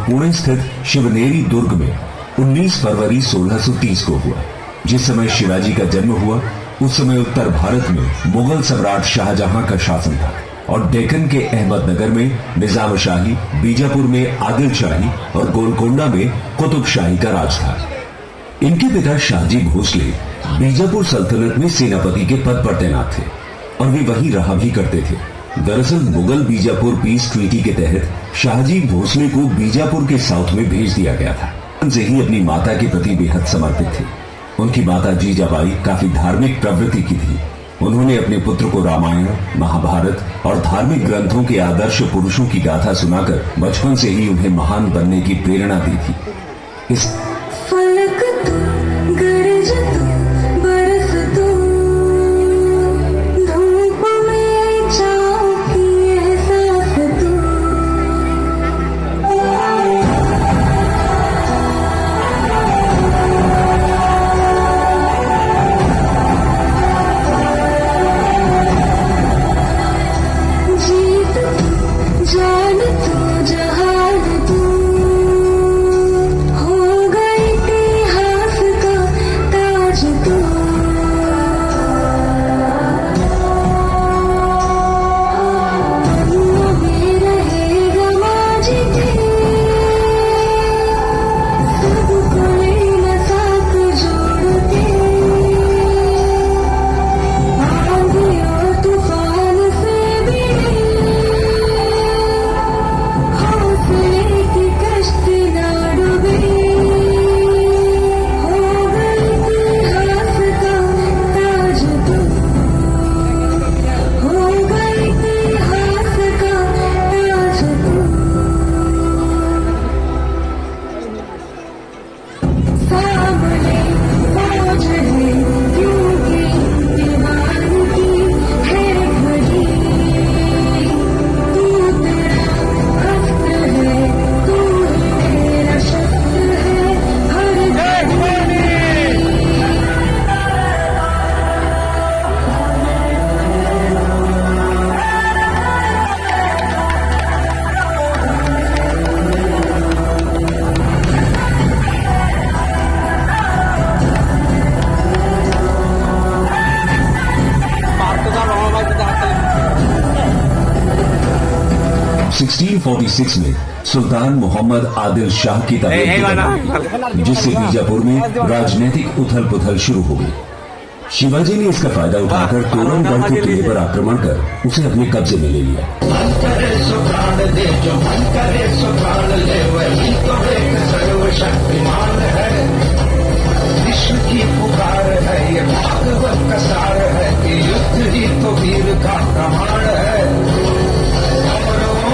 पुणे स्थित शिवनेरी दुर्ग में 19 फरवरी 1630 को हुआ। जिस समय शिवाजी का जन्म हुआ उस समय उत्तर भारत में मुगल सम्राट शाहजहां का शासन था और डेक्कन के अहमदनगर में निजाम शाही, बीजापुर में आदिल शाही और गोलकोंडा में कुतुब शाही का राज था। इनके पिता शाहजी भोसले बीजापुर सल्तनत में सेनापति के पद पर तैनात थे और वे वहीं रहा भी करते थे। दरअसल मुगल बीजापुर पीस ट्रीटी के तहत शाहजी भोसले को बीजापुर के साउथ में भेज दिया गया था। उनसे ही अपनी माता के प्रति बेहद समर्पित थे। उनकी माता जीजाबाई काफी धार्मिक प्रवृत्ति की थी। उन्होंने अपने पुत्र को रामायण, महाभारत और धार्मिक ग्रंथों के आदर्श पुरुषों की गाथा सुनाकर बचपन से ही उन्हें महान बनने की प्रेरणा दी थी। इस में सुल्तान मोहम्मद आदिल शाह की तबीयत जिससे बीजापुर में राजनीतिक उथल पुथल शुरू हो गई। शिवाजी ने इसका फायदा उठाकर तोरणगढ़ के किले पर आक्रमण कर उसे अपने कब्जे में ले लिया। विश्व की पुकार है ये भागवत का सार है कि युद्ध ही तो वीर का प्रमाण है।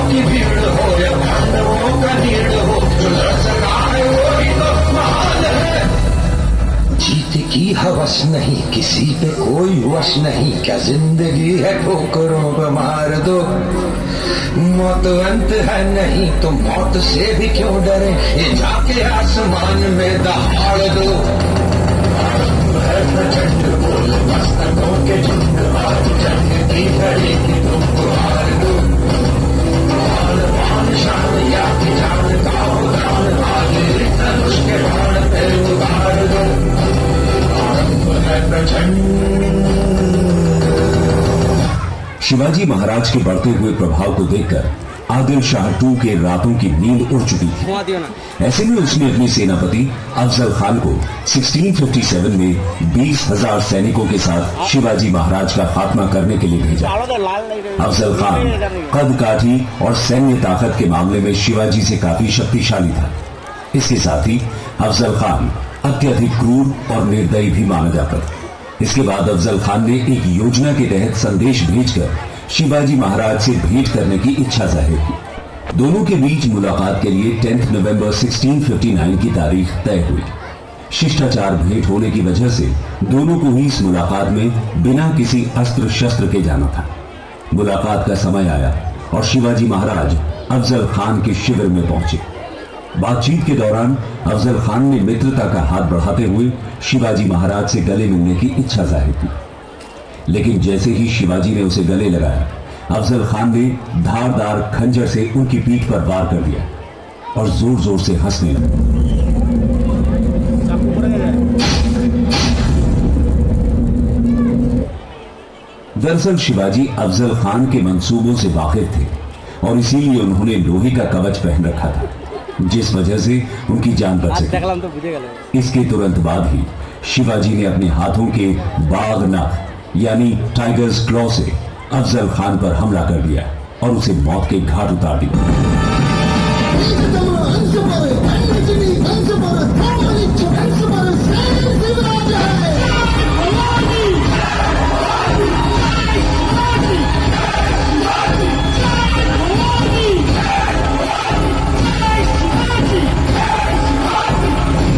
की भीड़ हो या पांडवों का नीड़ हो, जो लड़ सका है वो ही तो महान है। जीत की हवस नहीं, किसी पे कोई वश नहीं, क्या जिंदगी है ठोकरों को मार दो। मौत अंत है नहीं तो मौत से भी क्यों डरे, ये जाके आसमान में दहाड़ दो। है प्रचंड बोल मस्तकों के झुंड, आज जंग की घड़ी की तुमको हार दो। शान या की जान का हो जान, आगे धनुष के बाण पे उतार दो। आरंभ है प्रचंड। शिवाजी महाराज के बढ़ते हुए प्रभाव को देखकर आदिल शाह टू के रातों की नींद उड़ चुकी थी। ऐसे में उसने अपने सेनापति अफजल खान को 1657 में 20,000 सैनिकों के साथ शिवाजी महाराज का खात्मा करने के लिए भेजा। अफजल खान कद काठी और सैन्य ताकत के मामले में शिवाजी से काफी शक्तिशाली था। इसके साथ ही अफजल खान अत्यधिक क्रूर और निर्दयी भी माना जाता था। इसके बाद अफजल खान ने एक योजना के तहत संदेश भेजकर शिवाजी महाराज से भेंट करने की इच्छा जाहिर की। दोनों के बीच मुलाकात के लिए 10 नवंबर 1659 की तारीख तय हुई। शिष्टाचार भेंट होने की वजह से दोनों को ही इस मुलाकात में बिना किसी अस्त्र शस्त्र के जाना था। मुलाकात का समय आया और शिवाजी महाराज अफजल खान के शिविर में पहुंचे। बातचीत के दौरान अफजल खान ने मित्रता का हाथ बढ़ाते हुए शिवाजी महाराज से गले मिलने की इच्छा जाहिर की, लेकिन जैसे ही शिवाजी ने उसे गले लगाया, अफजल खान ने धारदार खंजर से उनकी पीठ पर वार कर दिया। और जोर जोर से हंसने लगे। दरअसल शिवाजी अफजल खान के मंसूबों से वाकिफ थे और इसीलिए उन्होंने लोहे का कवच पहन रखा था, जिस वजह से उनकी जान बच सकी। इसके तुरंत बाद ही शिवाजी ने अपने हाथों के बाघ नख यानी टाइगर्स क्लॉ से अफजल खान पर हमला कर दिया और उसे मौत के घाट उतार दिया।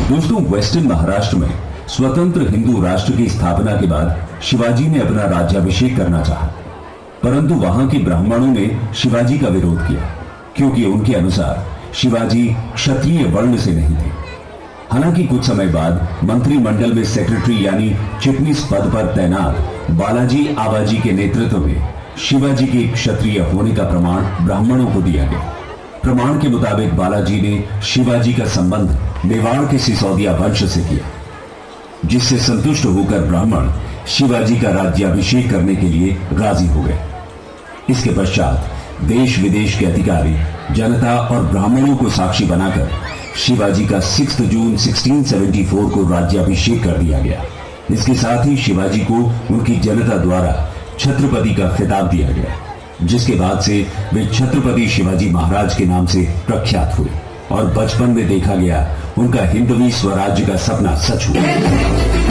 दोस्तों, वेस्टर्न महाराष्ट्र में स्वतंत्र हिंदू राष्ट्र की स्थापना के बाद शिवाजी ने अपना राज्याभिषेक करना चाहा, परंतु वहां के ब्राह्मणों ने शिवाजी का विरोध किया क्योंकि उनके अनुसार शिवाजी क्षत्रिय वर्ण से नहीं थे। हालांकि कुछ समय बाद मंत्रिमंडल में सेक्रेटरी यानी चिटनीस पद पर तैनात बालाजी आबाजी के नेतृत्व में शिवाजी के क्षत्रिय होने का प्रमाण ब्राह्मणों को दिया गया। प्रमाण के मुताबिक बालाजी ने शिवाजी का संबंध मेवाड़ के सिसोदिया वंश से किया, जिससे संतुष्ट होकर ब्राह्मण शिवाजी का राज्याभिषेक करने के लिए राजी हो गए। इसके पश्चात देश विदेश के अधिकारी, जनता और ब्राह्मणों को साक्षी बनाकर शिवाजी का 6 जून 1674 को राज्याभिषेक कर दिया गया। इसके साथ ही शिवाजी को उनकी जनता द्वारा छत्रपति का खिताब दिया गया, जिसके बाद से वे छत्रपति शिवाजी महाराज के नाम से प्रख्यात हुए और बचपन में देखा गया उनका हिंदवी स्वराज्य का सपना सच हुआ।